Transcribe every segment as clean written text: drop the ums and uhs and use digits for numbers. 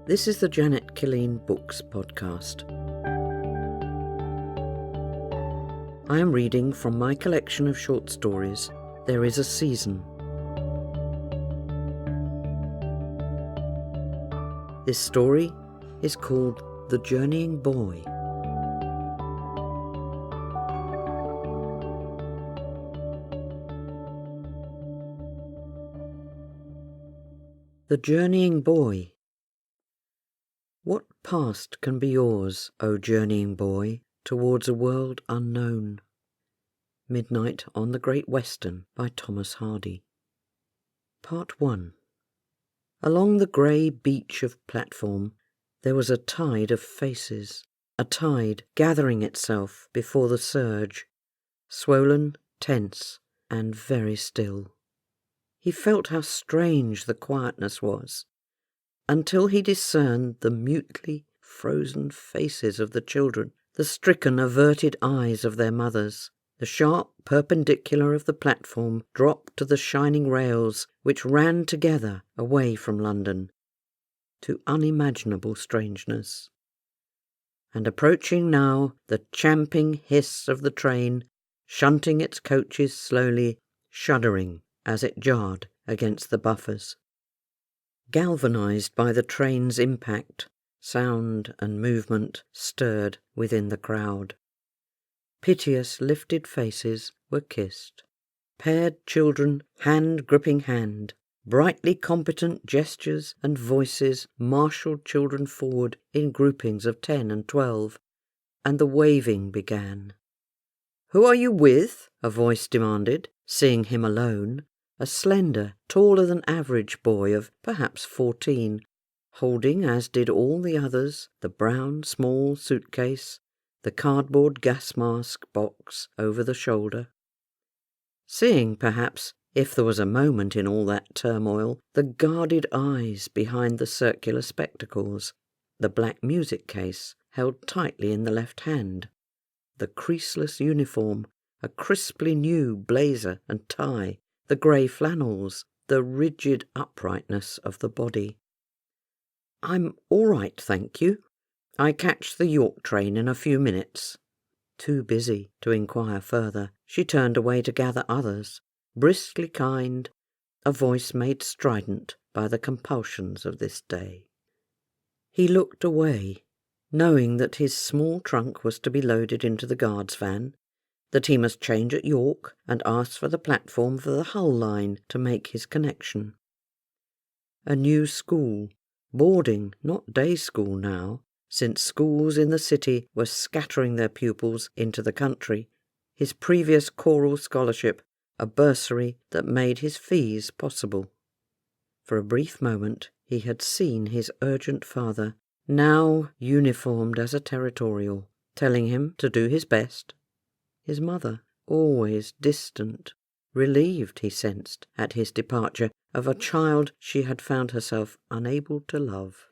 This is the Janet Killeen Books podcast. I am reading from my collection of short stories, There Is a Season. This story is called The Journeying Boy. The Journeying Boy. What past can be yours, O journeying boy, towards a world unknown? Midnight on the Great Western by Thomas Hardy. Part 1. Along the grey beach of platform there was a tide of faces, a tide gathering itself before the surge, swollen, tense, and very still. He felt how strange the quietness was, until he discerned the mutely frozen faces of the children, the stricken averted eyes of their mothers. The sharp perpendicular of the platform dropped to the shining rails which ran together away from London, to unimaginable strangeness. And approaching now, the champing hiss of the train, shunting its coaches slowly, shuddering as it jarred against the buffers. Galvanized by the train's impact, sound and movement stirred within the crowd. Piteous lifted faces were kissed. Paired children, hand gripping hand, brightly competent gestures and voices marshalled children forward in groupings of 10 and 12, and the waving began. "Who are you with?" a voice demanded, seeing him alone. A slender, taller than average boy of perhaps 14, holding, as did all the others, the brown small suitcase, the cardboard gas mask box over the shoulder. Seeing, perhaps, if there was a moment in all that turmoil, the guarded eyes behind the circular spectacles, the black music case held tightly in the left hand, the creaseless uniform, a crisply new blazer and tie, the grey flannels, the rigid uprightness of the body. "I'm all right, thank you. I catch the York train in a few minutes." Too busy to inquire further, she turned away to gather others, briskly kind, a voice made strident by the compulsions of this day. He looked away, knowing that his small trunk was to be loaded into the guard's van, that he must change at York and ask for the platform for the Hull line to make his connection. A new school, boarding, not day school now, since schools in the city were scattering their pupils into the country, his previous choral scholarship, a bursary that made his fees possible. For a brief moment he had seen his urgent father, now uniformed as a territorial, telling him to do his best. His mother, always distant, relieved, he sensed, at his departure, of a child she had found herself unable to love.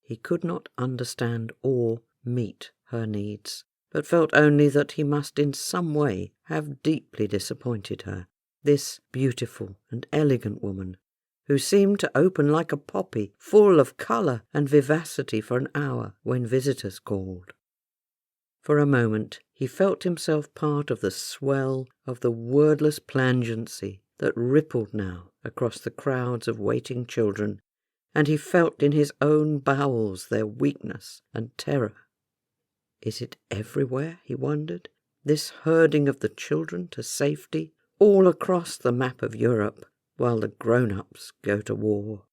He could not understand or meet her needs, but felt only that he must in some way have deeply disappointed her, this beautiful and elegant woman, who seemed to open like a poppy, full of colour and vivacity for an hour when visitors called. For a moment he felt himself part of the swell of the wordless plangency that rippled now across the crowds of waiting children, and he felt in his own bowels their weakness and terror. Is it everywhere, he wondered, this herding of the children to safety, all across the map of Europe, while the grown-ups go to war?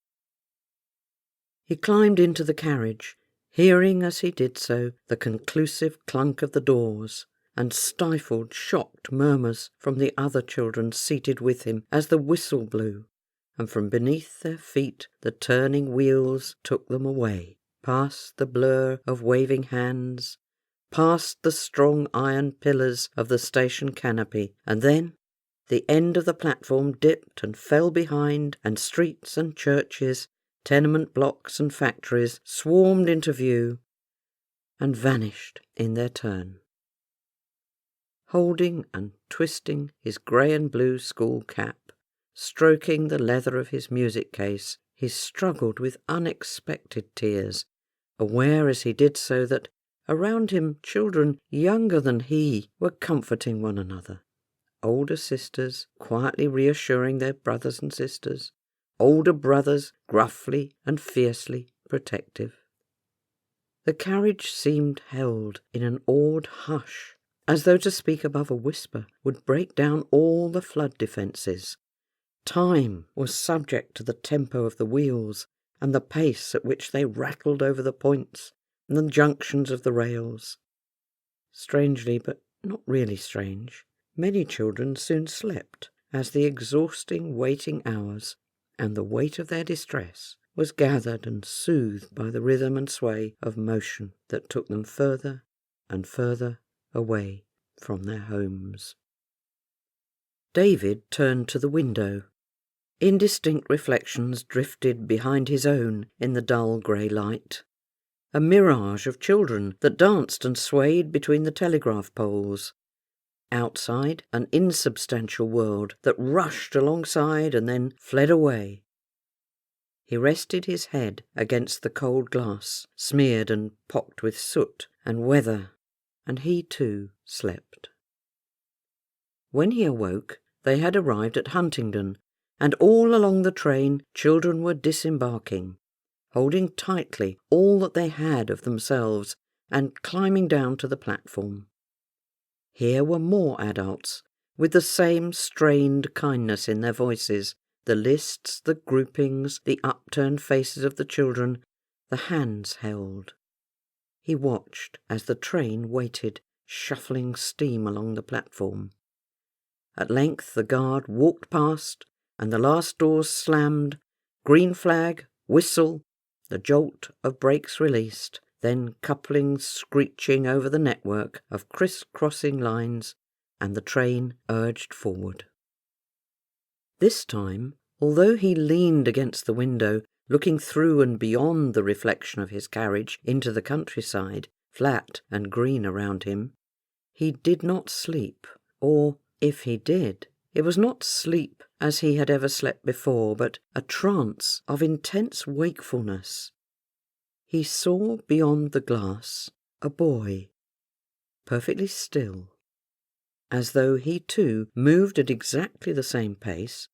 He climbed into the carriage, hearing as he did so the conclusive clunk of the doors, and stifled shocked murmurs from the other children seated with him as the whistle blew, and from beneath their feet the turning wheels took them away, past the blur of waving hands, past the strong iron pillars of the station canopy, and then the end of the platform dipped and fell behind, and streets and churches, tenement blocks and factories swarmed into view and vanished in their turn. Holding and twisting his grey and blue school cap, stroking the leather of his music case, he struggled with unexpected tears, aware as he did so that around him children younger than he were comforting one another. Older sisters quietly reassuring their brothers and sisters, older brothers gruffly and fiercely protective. The carriage seemed held in an awed hush, as though to speak above a whisper would break down all the flood defences. Time was subject to the tempo of the wheels and the pace at which they rattled over the points and the junctions of the rails. Strangely, but not really strange, many children soon slept as the exhausting waiting hours and the weight of their distress was gathered and soothed by the rhythm and sway of motion that took them further and further away from their homes. David turned to the window. Indistinct reflections drifted behind his own in the dull grey light. A mirage of children that danced and swayed between the telegraph poles. Outside, an insubstantial world that rushed alongside and then fled away. He rested his head against the cold glass, smeared and pocked with soot and weather, and he too slept. When he awoke, they had arrived at Huntingdon, and all along the train children were disembarking, holding tightly all that they had of themselves and climbing down to the platform. Here were more adults, with the same strained kindness in their voices, the lists, the groupings, the upturned faces of the children, the hands held. He watched as the train waited, shuffling steam along the platform. At length the guard walked past, and the last doors slammed, green flag, whistle, the jolt of brakes released, then couplings screeching over the network of criss-crossing lines, and the train urged forward. This time, although he leaned against the window, looking through and beyond the reflection of his carriage into the countryside, flat and green around him, he did not sleep, or, if he did, it was not sleep as he had ever slept before, but a trance of intense wakefulness. He saw beyond the glass a boy, perfectly still, as though he too moved at exactly the same pace,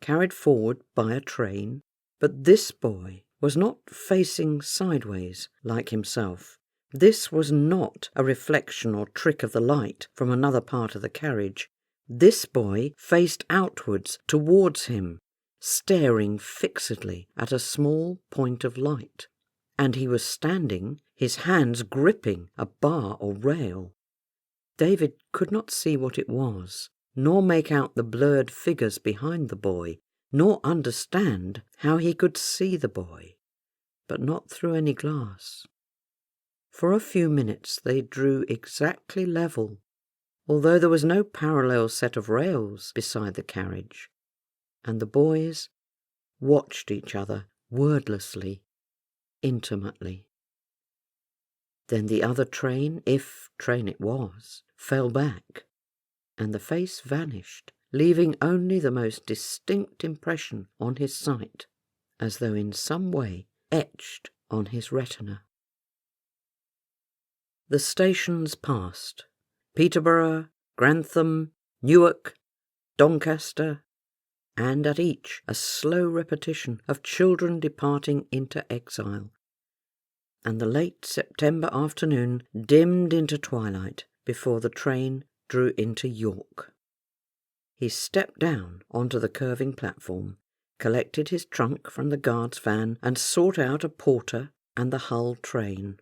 carried forward by a train, but this boy was not facing sideways like himself. This was not a reflection or trick of the light from another part of the carriage. This boy faced outwards towards him, staring fixedly at a small point of light, and he was standing, his hands gripping a bar or rail. David could not see what it was, nor make out the blurred figures behind the boy, nor understand how he could see the boy, but not through any glass. For a few minutes they drew exactly level, although there was no parallel set of rails beside the carriage, and the boys watched each other wordlessly, intimately. Then the other train, if train it was, fell back, and the face vanished, leaving only the most distinct impression on his sight, as though in some way etched on his retina. The stations passed: Peterborough, Grantham, Newark, Doncaster, and at each a slow repetition of children departing into exile, and the late September afternoon dimmed into twilight before the train drew into York. He stepped down onto the curving platform, collected his trunk from the guard's van, and sought out a porter and the Hull train.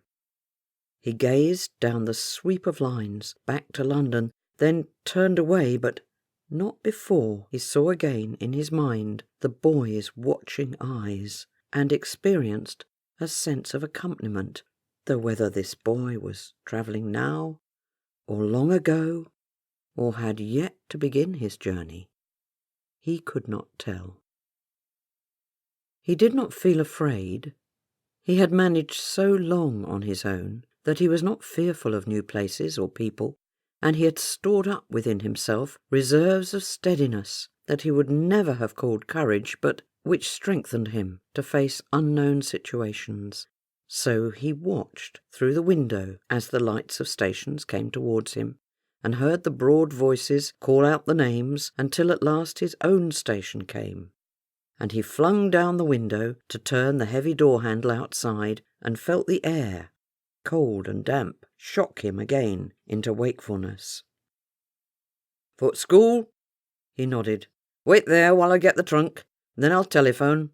He gazed down the sweep of lines back to London, then turned away, but not before he saw again in his mind the boy's watching eyes, and experienced a sense of accompaniment, though whether this boy was travelling now, or long ago, or had yet to begin his journey, he could not tell. He did not feel afraid. He had managed so long on his own that he was not fearful of new places or people, and he had stored up within himself reserves of steadiness that he would never have called courage, but which strengthened him to face unknown situations. So he watched through the window as the lights of stations came towards him, and heard the broad voices call out the names until at last his own station came. And he flung down the window to turn the heavy door handle outside, and felt the air, cold and damp, shock him again into wakefulness. "Foot school?" he nodded. "Wait there while I get the trunk, then I'll telephone."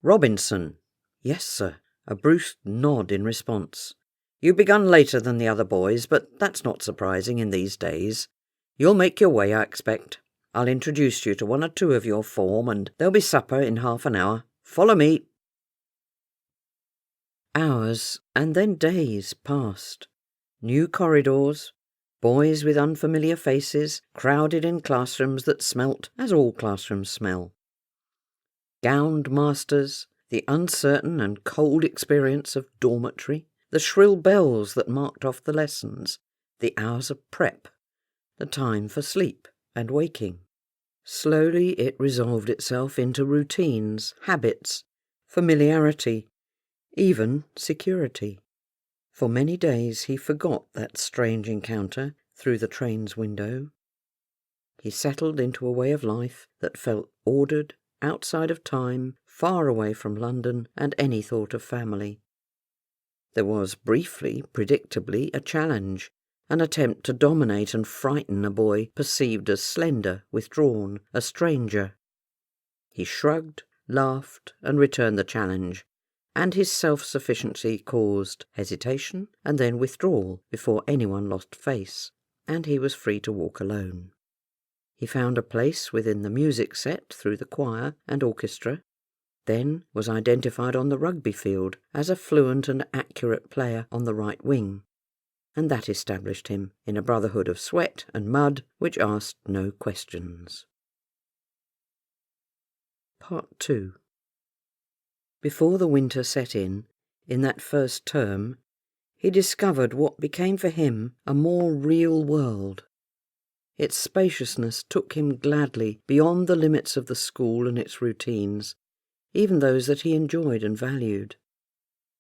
"Robinson?" "Yes, sir," a brusque nod in response. "You begun later than the other boys, but that's not surprising in these days. You'll make your way, I expect. I'll introduce you to one or two of your form, and there'll be supper in half an hour. Follow me." Hours and then days passed. New corridors, boys with unfamiliar faces crowded in classrooms that smelt as all classrooms smell. Gowned masters, the uncertain and cold experience of dormitory, the shrill bells that marked off the lessons, the hours of prep, the time for sleep and waking. Slowly it resolved itself into routines, habits, familiarity, even security. For many days he forgot that strange encounter through the train's window. He settled into a way of life that felt ordered, outside of time, far away from London and any thought of family. There was briefly, predictably, a challenge, an attempt to dominate and frighten a boy perceived as slender, withdrawn, a stranger. He shrugged, laughed, and returned the challenge, and his self-sufficiency caused hesitation and then withdrawal before anyone lost face, and he was free to walk alone. He found a place within the music set through the choir and orchestra, then was identified on the rugby field as a fluent and accurate player on the right wing, and that established him in a brotherhood of sweat and mud which asked no questions. Part 2. Before the winter set in that first term, he discovered what became for him a more real world. Its spaciousness took him gladly beyond the limits of the school and its routines, even those that he enjoyed and valued.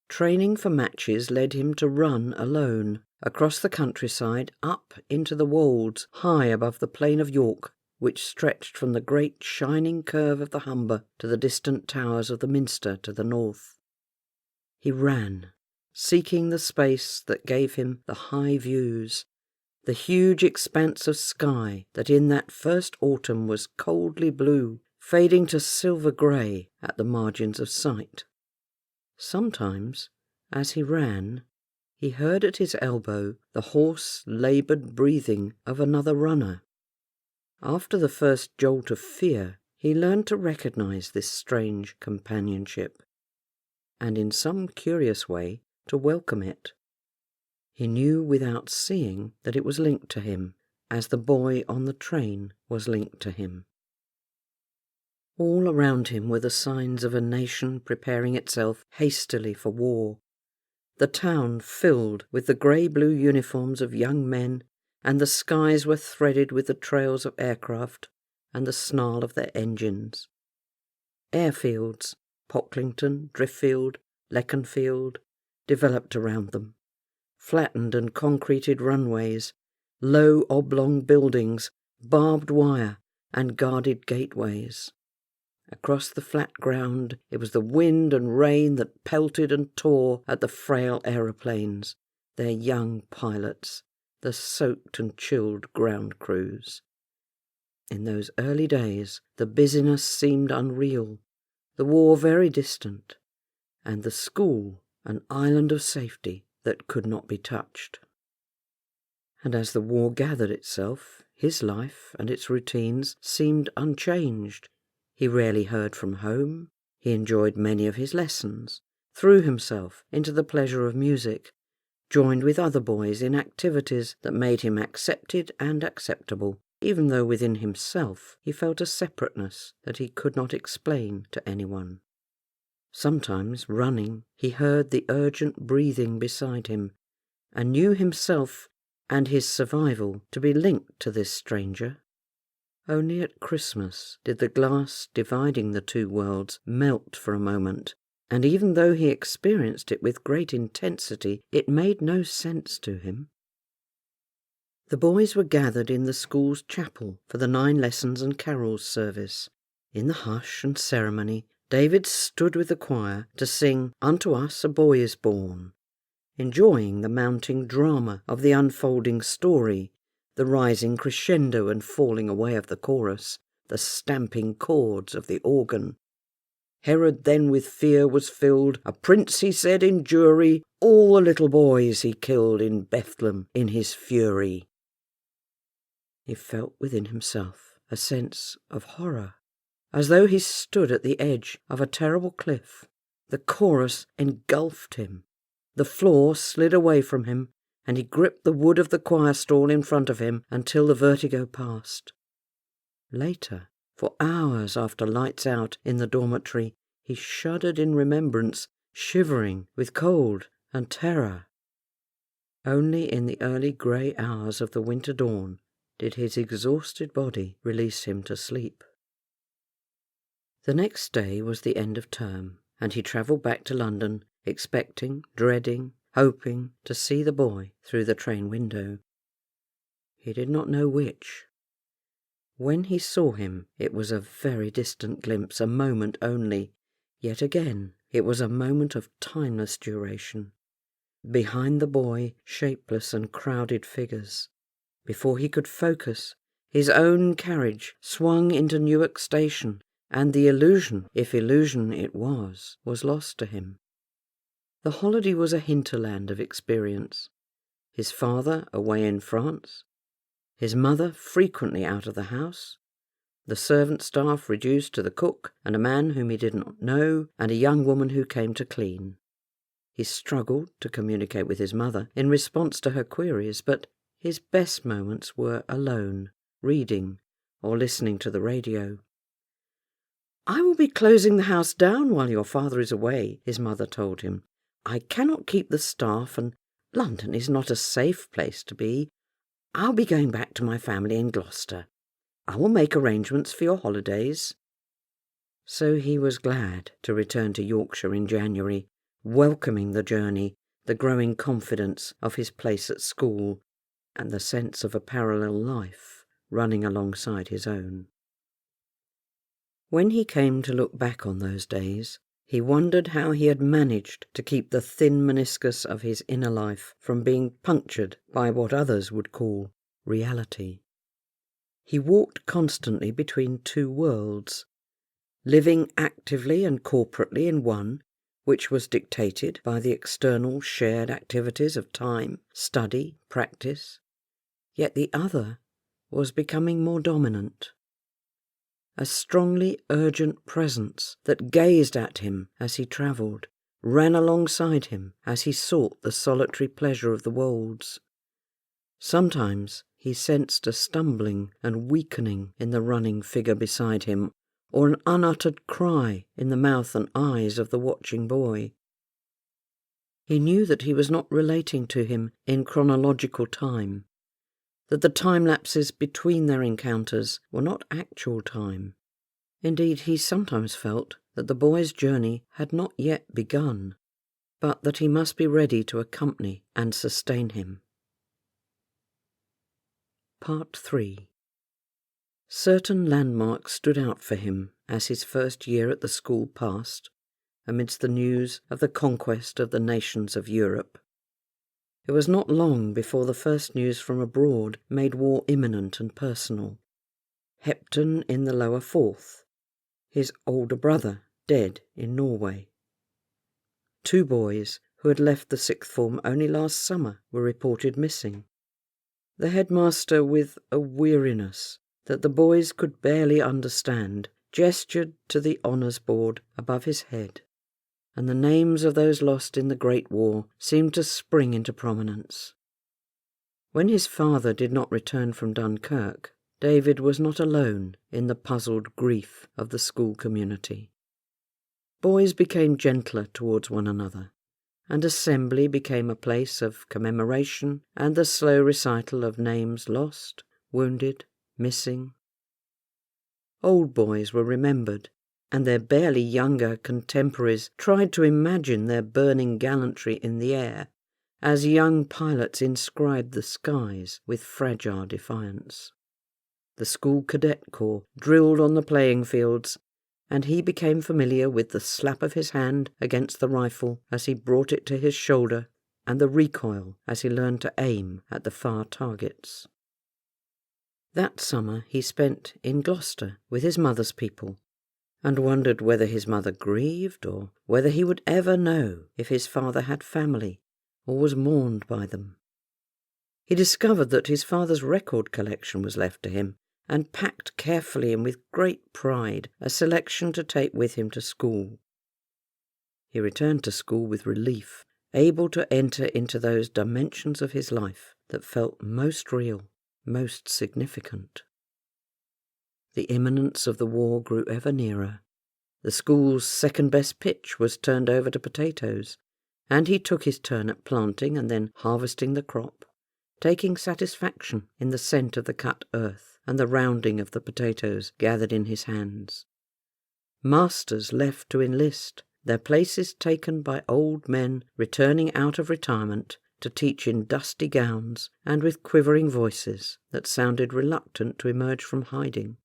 Training for matches led him to run alone, across the countryside, up into the wolds high above the plain of York, which stretched from the great shining curve of the Humber to the distant towers of the Minster to the north. He ran, seeking the space that gave him the high views, the huge expanse of sky that in that first autumn was coldly blue, fading to silver grey at the margins of sight. Sometimes, as he ran, he heard at his elbow the hoarse, laboured breathing of another runner. After the first jolt of fear, he learned to recognise this strange companionship, and in some curious way to welcome it. He knew without seeing that it was linked to him, as the boy on the train was linked to him. All around him were the signs of a nation preparing itself hastily for war. The town filled with the grey-blue uniforms of young men, and the skies were threaded with the trails of aircraft and the snarl of their engines. Airfields, Pocklington, Driffield, Leconfield, developed around them. Flattened and concreted runways, low oblong buildings, barbed wire, and guarded gateways. Across the flat ground it was the wind and rain that pelted and tore at the frail aeroplanes, their young pilots, the soaked and chilled ground crews. In those early days the busyness seemed unreal, the war very distant, and the school an island of safety that could not be touched. And as the war gathered itself, his life and its routines seemed unchanged. He rarely heard from home, he enjoyed many of his lessons, threw himself into the pleasure of music, joined with other boys in activities that made him accepted and acceptable, even though within himself he felt a separateness that he could not explain to anyone. Sometimes, running, he heard the urgent breathing beside him, and knew himself and his survival to be linked to this stranger. Only at Christmas did the glass dividing the two worlds melt for a moment, and even though he experienced it with great intensity, it made no sense to him. The boys were gathered in the school's chapel for the 9 lessons and carols service. In the hush and ceremony, David stood with the choir to sing "Unto Us a Boy is Born," enjoying the mounting drama of the unfolding story, the rising crescendo and falling away of the chorus, the stamping chords of the organ. Herod then with fear was filled, a prince he said in jury, all the little boys he killed in Bethlehem in his fury. He felt within himself a sense of horror, as though he stood at the edge of a terrible cliff. The chorus engulfed him. The floor slid away from him, and he gripped the wood of the choir stall in front of him until the vertigo passed. Later, for hours after lights out in the dormitory, he shuddered in remembrance, shivering with cold and terror. Only in the early grey hours of the winter dawn did his exhausted body release him to sleep. The next day was the end of term, and he travelled back to London, expecting, dreading, hoping to see the boy through the train window. He did not know which. When he saw him, it was a very distant glimpse, a moment only. Yet again, it was a moment of timeless duration. Behind the boy, shapeless and crowded figures. Before he could focus, his own carriage swung into Newark Station, and the illusion, if illusion it was lost to him. The holiday was a hinterland of experience. His father away in France, his mother frequently out of the house, the servant staff reduced to the cook and a man whom he did not know, and a young woman who came to clean. He struggled to communicate with his mother in response to her queries, but his best moments were alone, reading, or listening to the radio. "I will be closing the house down while your father is away," his mother told him. "I cannot keep the staff, and London is not a safe place to be. I'll be going back to my family in Gloucester. I will make arrangements for your holidays." So he was glad to return to Yorkshire in January, welcoming the journey, the growing confidence of his place at school, and the sense of a parallel life running alongside his own. When he came to look back on those days, he wondered how he had managed to keep the thin meniscus of his inner life from being punctured by what others would call reality. He walked constantly between two worlds, living actively and corporately in one, which was dictated by the external shared activities of time, study, practice, yet the other was becoming more dominant. A strongly urgent presence that gazed at him as he travelled, ran alongside him as he sought the solitary pleasure of the wolds. Sometimes he sensed a stumbling and weakening in the running figure beside him, or an unuttered cry in the mouth and eyes of the watching boy. He knew that he was not relating to him in chronological time, that the time lapses between their encounters were not actual time. Indeed, he sometimes felt that the boy's journey had not yet begun, but that he must be ready to accompany and sustain him. Part 3. Certain landmarks stood out for him as his first year at the school passed, amidst the news of the conquest of the nations of Europe. It was not long before the first news from abroad made war imminent and personal. Hepton in the lower fourth, his older brother dead in Norway. 2 boys who had left the sixth form only last summer were reported missing. The headmaster, with a weariness that the boys could barely understand, gestured to the honours board above his head, and the names of those lost in the Great War seemed to spring into prominence. When his father did not return from Dunkirk, David was not alone in the puzzled grief of the school community. Boys became gentler towards one another, and assembly became a place of commemoration and the slow recital of names lost, wounded, missing. old boys were remembered, and their barely younger contemporaries tried to imagine their burning gallantry in the air as young pilots inscribed the skies with fragile defiance. The school cadet corps drilled on the playing fields, and he became familiar with the slap of his hand against the rifle as he brought it to his shoulder, and the recoil as he learned to aim at the far targets. That summer he spent in Gloucester with his mother's people, and wondered whether his mother grieved, or whether he would ever know if his father had family or was mourned by them. He discovered that his father's record collection was left to him, and packed carefully and with great pride a selection to take with him to school. He returned to school with relief, able to enter into those dimensions of his life that felt most real, most significant. The imminence of the war grew ever nearer. The school's second-best pitch was turned over to potatoes, and he took his turn at planting and then harvesting the crop, taking satisfaction in the scent of the cut earth and the rounding of the potatoes gathered in his hands. Masters left to enlist, their places taken by old men returning out of retirement to teach in dusty gowns and with quivering voices that sounded reluctant to emerge from hiding.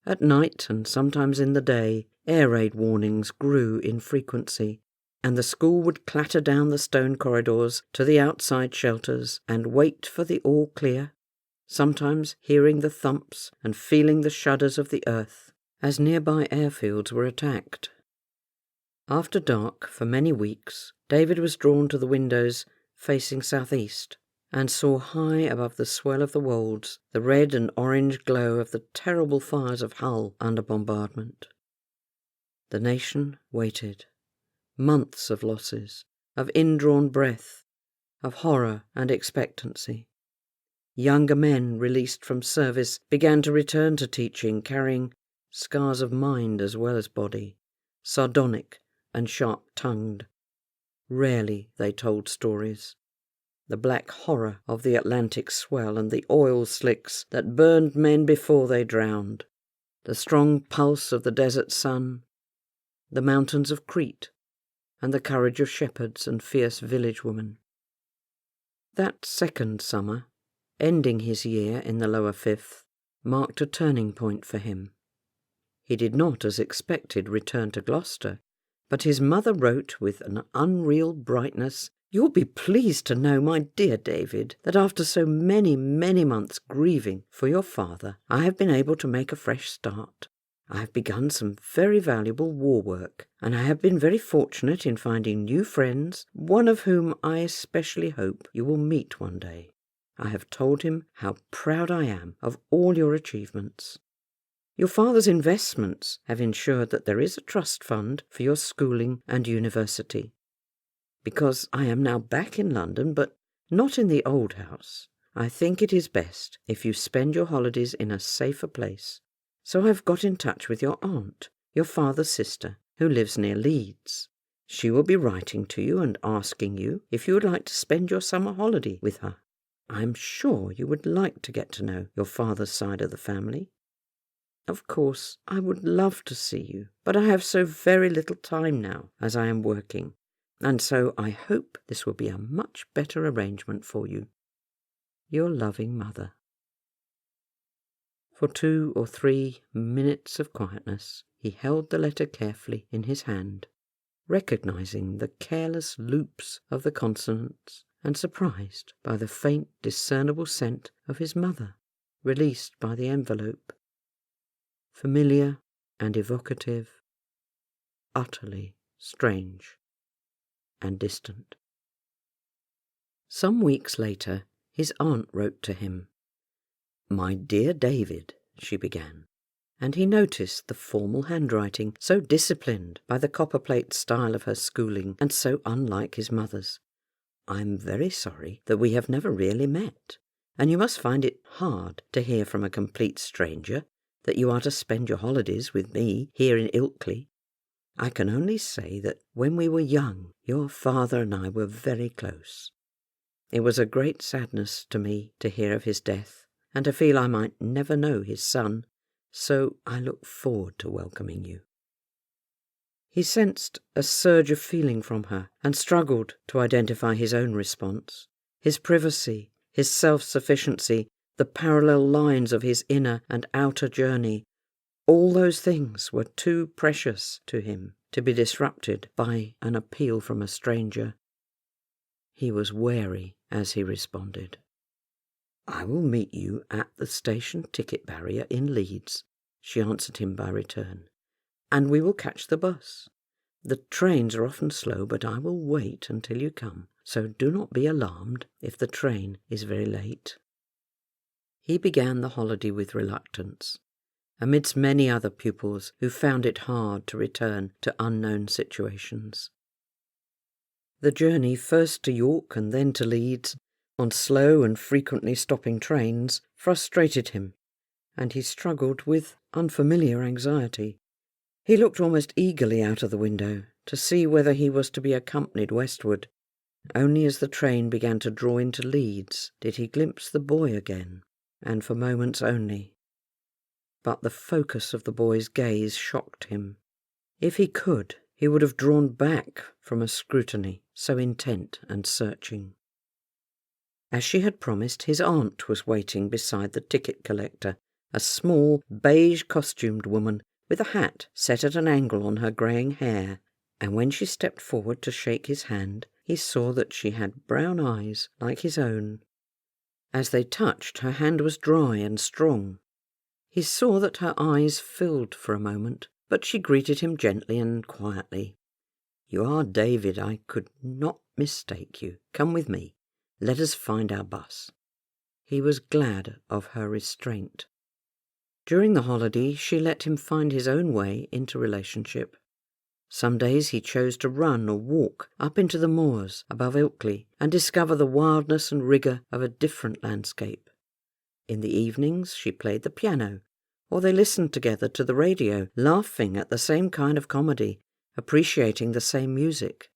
At night, and sometimes in the day, air raid warnings grew in frequency, and the school would clatter down the stone corridors to the outside shelters and wait for the all clear, sometimes hearing the thumps and feeling the shudders of the earth as nearby airfields were attacked. After dark, for many weeks, David was drawn to the windows facing southeast, and saw high above the swell of the Wolds the red and orange glow of the terrible fires of Hull under bombardment. The nation waited. Months of losses, of indrawn breath, of horror and expectancy. Younger men released from service began to return to teaching, carrying scars of mind as well as body, sardonic and sharp-tongued. Rarely they told stories. The black horror of the Atlantic swell and the oil slicks that burned men before they drowned, the strong pulse of the desert sun, the mountains of Crete, and the courage of shepherds and fierce village women. That second summer, ending his year in the lower fifth, marked a turning point for him. He did not, as expected, return to Gloucester, but his mother wrote with an unreal brightness, "You'll be pleased to know, my dear David, that after so many, many months grieving for your father, I have been able to make a fresh start. I have begun some very valuable war work, and I have been very fortunate in finding new friends, one of whom I especially hope you will meet one day. I have told him how proud I am of all your achievements. Your father's investments have ensured that there is a trust fund for your schooling and university. Because I am now back in London, but not in the old house, I think it is best if you spend your holidays in a safer place. So I've got in touch with your aunt, your father's sister, who lives near Leeds. She will be writing to you and asking you if you would like to spend your summer holiday with her. I am sure you would like to get to know your father's side of the family. Of course, I would love to see you, but I have so very little time now as I am working, and so I hope this will be a much better arrangement for you. Your loving mother." For 2 or 3 minutes of quietness, he held the letter carefully in his hand, recognizing the careless loops of the consonants and surprised by the faint discernible scent of his mother, released by the envelope. Familiar and evocative, utterly strange and distant. Some weeks later, his aunt wrote to him. "My dear David," she began, and he noticed the formal handwriting, so disciplined by the copperplate style of her schooling and so unlike his mother's. "I'm very sorry that we have never really met, and you must find it hard to hear from a complete stranger that you are to spend your holidays with me here in Ilkley. I can only say that when we were young, your father and I were very close. It was a great sadness to me to hear of his death, and to feel I might never know his son, so I look forward to welcoming you." He sensed a surge of feeling from her and struggled to identify his own response. His privacy, his self-sufficiency, the parallel lines of his inner and outer journey, all those things were too precious to him to be disrupted by an appeal from a stranger. He was wary as he responded. "I will meet you at the station ticket barrier in Leeds," she answered him by return, "and we will catch the bus. The trains are often slow, but I will wait until you come, so do not be alarmed if the train is very late." He began the holiday with reluctance, amidst many other pupils who found it hard to return to unknown situations. The journey first to York and then to Leeds, on slow and frequently stopping trains, frustrated him, and he struggled with unfamiliar anxiety. He looked almost eagerly out of the window to see whether he was to be accompanied westward. Only as the train began to draw into Leeds did he glimpse the boy again, and for moments only. But the focus of the boy's gaze shocked him. If he could, he would have drawn back from a scrutiny so intent and searching. As she had promised, his aunt was waiting beside the ticket collector, a small, beige-costumed woman with a hat set at an angle on her greying hair, and when she stepped forward to shake his hand, he saw that she had brown eyes like his own. As they touched, her hand was dry and strong. He saw that her eyes filled for a moment, but she greeted him gently and quietly. "You are David. I could not mistake you. Come with me. Let us find our bus." He was glad of her restraint. During the holiday, she let him find his own way into relationship. Some days he chose to run or walk up into the moors above Ilkley and discover the wildness and rigour of a different landscape. In the evenings she played the piano, or they listened together to the radio, laughing at the same kind of comedy, appreciating the same music.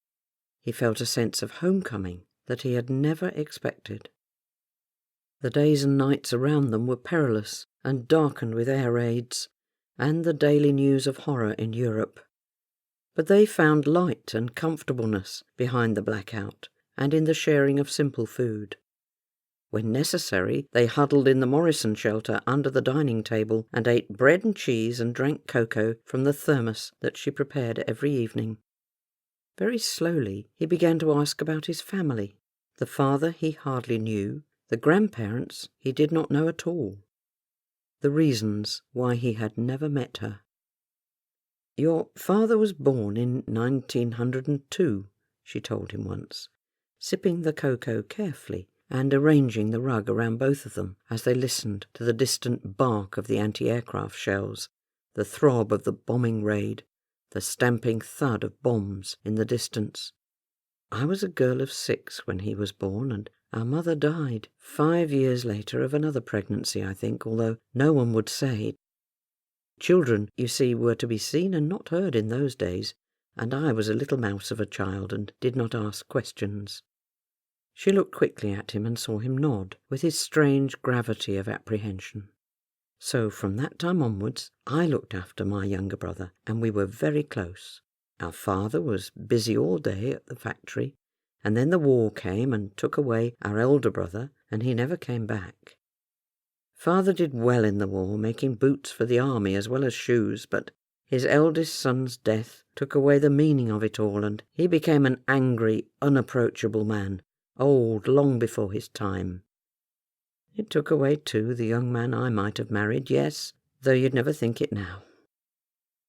He felt a sense of homecoming that he had never expected. The days and nights around them were perilous and darkened with air raids, and the daily news of horror in Europe. But they found light and comfortableness behind the blackout, and in the sharing of simple food. When necessary, they huddled in the Morrison shelter under the dining table and ate bread and cheese and drank cocoa from the thermos that she prepared every evening. Very slowly he began to ask about his family. The father he hardly knew, the grandparents he did not know at all. The reasons why he had never met her. "Your father was born in 1902, she told him once, sipping the cocoa carefully and arranging the rug around both of them as they listened to the distant bark of the anti-aircraft shells, the throb of the bombing raid, the stamping thud of bombs in the distance. I was a girl of 6 when he was born, and our mother died 5 years later of another pregnancy, I think, although no one would say. Children, you see, were to be seen and not heard in those days, and I was a little mouse of a child and did not ask questions." She looked quickly at him and saw him nod, with his strange gravity of apprehension. "So from that time onwards, I looked after my younger brother, and we were very close. Our father was busy all day at the factory, and then the war came and took away our elder brother, and he never came back. Father did well in the war, making boots for the army as well as shoes, but his eldest son's death took away the meaning of it all, and he became an angry, unapproachable man, old long before his time. It took away, too, the young man I might have married, yes, though you'd never think it now."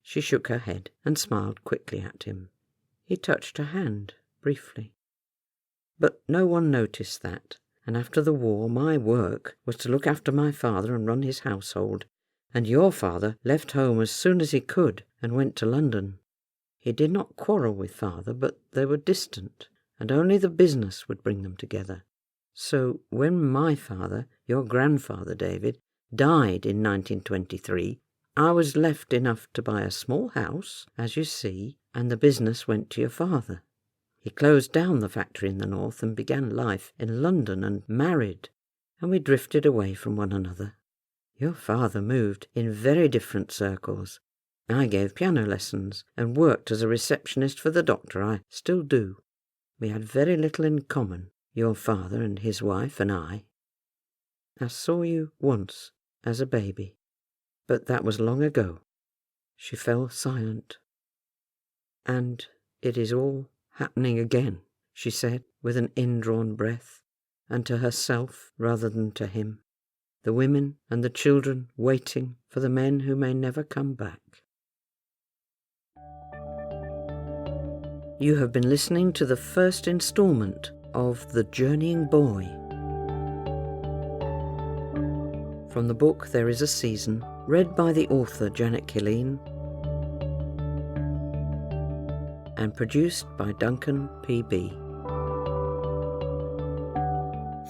She shook her head and smiled quickly at him. He touched her hand, briefly. "But no one noticed that, and after the war my work was to look after my father and run his household, and your father left home as soon as he could and went to London. He did not quarrel with father, but they were distant, and only the business would bring them together. So when my father, your grandfather, David, died in 1923, I was left enough to buy a small house, as you see, and the business went to your father. He closed down the factory in the north and began life in London and married, and we drifted away from one another. Your father moved in very different circles. I gave piano lessons and worked as a receptionist for the doctor. I still do. We had very little in common, your father and his wife and I. I saw you once as a baby, but that was long ago." She fell silent. "And it is all happening again," she said with an indrawn breath, and to herself rather than to him. "The women and the children waiting for the men who may never come back." You have been listening to the first installment of The Journeying Boy. From the book There Is a Season, read by the author Janet Killeen and produced by Duncan P.B.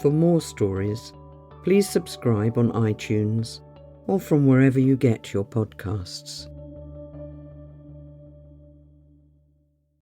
For more stories, please subscribe on iTunes or from wherever you get your podcasts.